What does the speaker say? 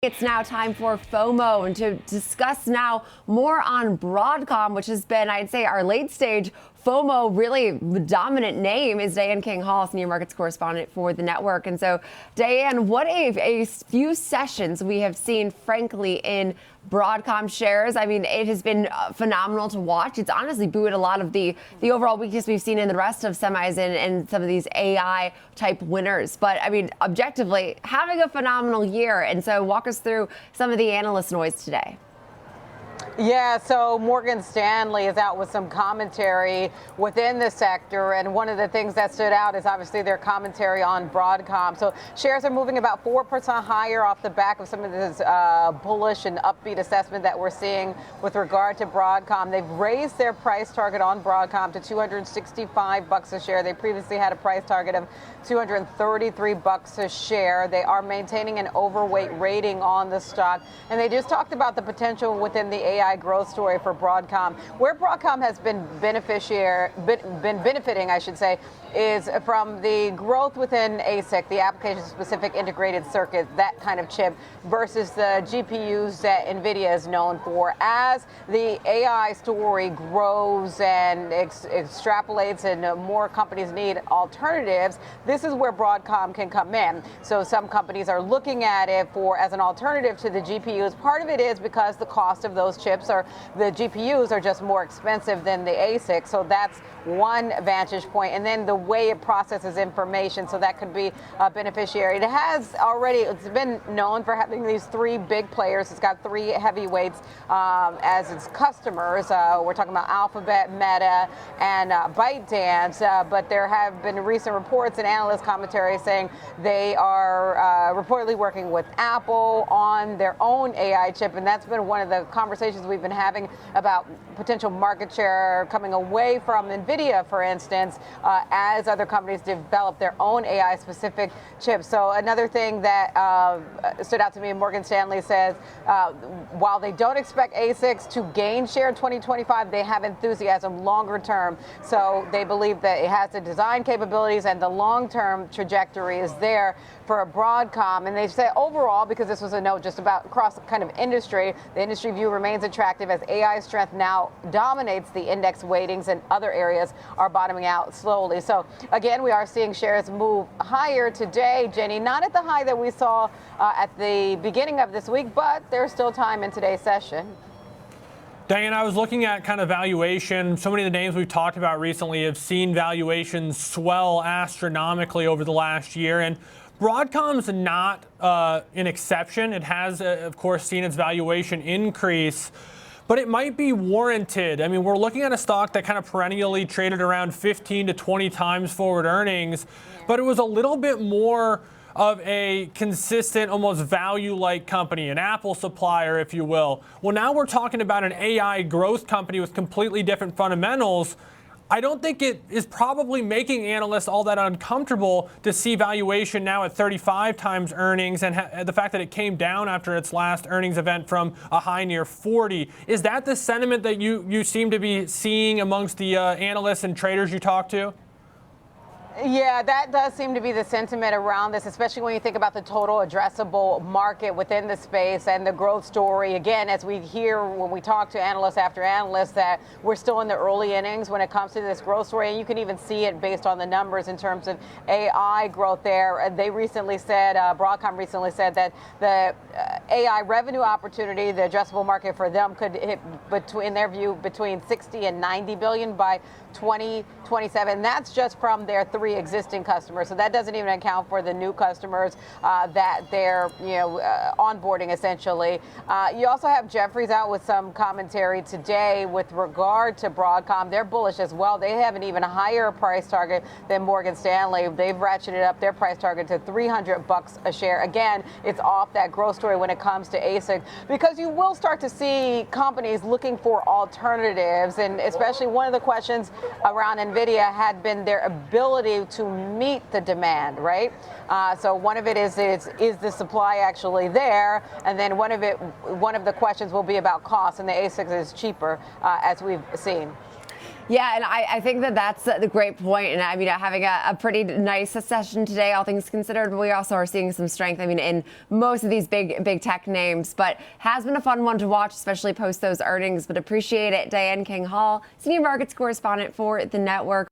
It's now time for FOMO and to discuss now more on Broadcom, which has been, I'd say, our late stage FOMO, really the dominant name is Diane King Hall, senior markets correspondent for the network. And so, Diane, what a few sessions we have seen, frankly, in Broadcom shares. I mean, it has been phenomenal to watch. It's honestly buoyed a lot of the overall weakness we've seen in the rest of semis and some of these AI type winners. But I mean, objectively, having a phenomenal year. And so walk us through some of the analyst noise today. Yeah, so Morgan Stanley is out with some commentary within the sector, and one of the things that stood out is obviously their commentary on Broadcom. So shares are moving about 4% higher off the back of some of this bullish and upbeat assessment that we're seeing with regard to Broadcom. They've raised their price target on Broadcom to $265 a share. They previously had a price target of $233 a share. They are maintaining an overweight rating on the stock, and they just talked about the potential within the AI growth story for Broadcom. Where Broadcom has been benefiting, I should say, is from the growth within ASIC, the application-specific integrated circuit, that kind of chip, versus the GPUs that Nvidia is known for. As the AI story grows and extrapolates and more companies need alternatives, this is where Broadcom can come in. So some companies are looking at it as an alternative to the GPUs. Part of it is because the cost of those chips the GPUs are just more expensive than the ASIC. So that's one vantage point. And then the way it processes information, so that could be a beneficiary. It's been known for having these three big players. It's got three heavyweights as its customers. We're talking about Alphabet, Meta, and ByteDance. But there have been recent reports and analyst commentary saying they are reportedly working with Apple on their own AI chip. And that's been one of the conversations we've been having about potential market share coming away from Nvidia, for instance, as other companies develop their own AI-specific chips. So another thing that stood out to me, Morgan Stanley says, while they don't expect ASICs to gain share in 2025, they have enthusiasm longer term. So they believe that it has the design capabilities and the long-term trajectory is there for Broadcom. And they say overall, because this was a note just about across kind of industry, the industry view remains attractive as AI strength now dominates the index weightings and other areas are bottoming out slowly. So again, we are seeing shares move higher today, Jenny, not at the high that we saw at the beginning of this week, but there's still time in today's session. Diane, I was looking at kind of valuation. So many of the names we've talked about recently have seen valuations swell astronomically over the last year. And Broadcom's not an exception. It has, of course, seen its valuation increase, but it might be warranted. I mean, we're looking at a stock that kind of perennially traded around 15 to 20 times forward earnings, but it was a little bit more of a consistent, almost value-like company, an Apple supplier, if you will. Well, now we're talking about an AI growth company with completely different fundamentals. I don't think it is probably making analysts all that uncomfortable to see valuation now at 35 times earnings and the fact that it came down after its last earnings event from a high near 40. Is that the sentiment that you seem to be seeing amongst the analysts and traders you talk to? Yeah, that does seem to be the sentiment around this, especially when you think about the total addressable market within the space and the growth story. Again, as we hear when we talk to analyst after analyst, that we're still in the early innings when it comes to this growth story. And you can even see it based on the numbers in terms of AI growth there. They recently said, Broadcom recently said that the AI revenue opportunity, the addressable market for them could hit, in their view, between 60 and 90 billion by 2027. That's just from their three existing customers. So that doesn't even account for the new customers that they're onboarding essentially. You also have Jefferies out with some commentary today with regard to Broadcom. They're bullish as well. They have an even higher price target than Morgan Stanley. They've ratcheted up their price target to $300 a share. Again, it's off that growth story when it comes to ASIC, because you will start to see companies looking for alternatives, and especially one of the questions around Nvidia had been their ability to meet the demand, right? So one of it is the supply actually there? And then one of the questions will be about cost, and the ASIC is cheaper, as we've seen. Yeah, and I think that that's the great point. And I mean, having a pretty nice session today, all things considered. But we also are seeing some strength, I mean, in most of these big tech names. But has been a fun one to watch, especially post those earnings. But appreciate it. Diane King Hall, senior markets correspondent for the network.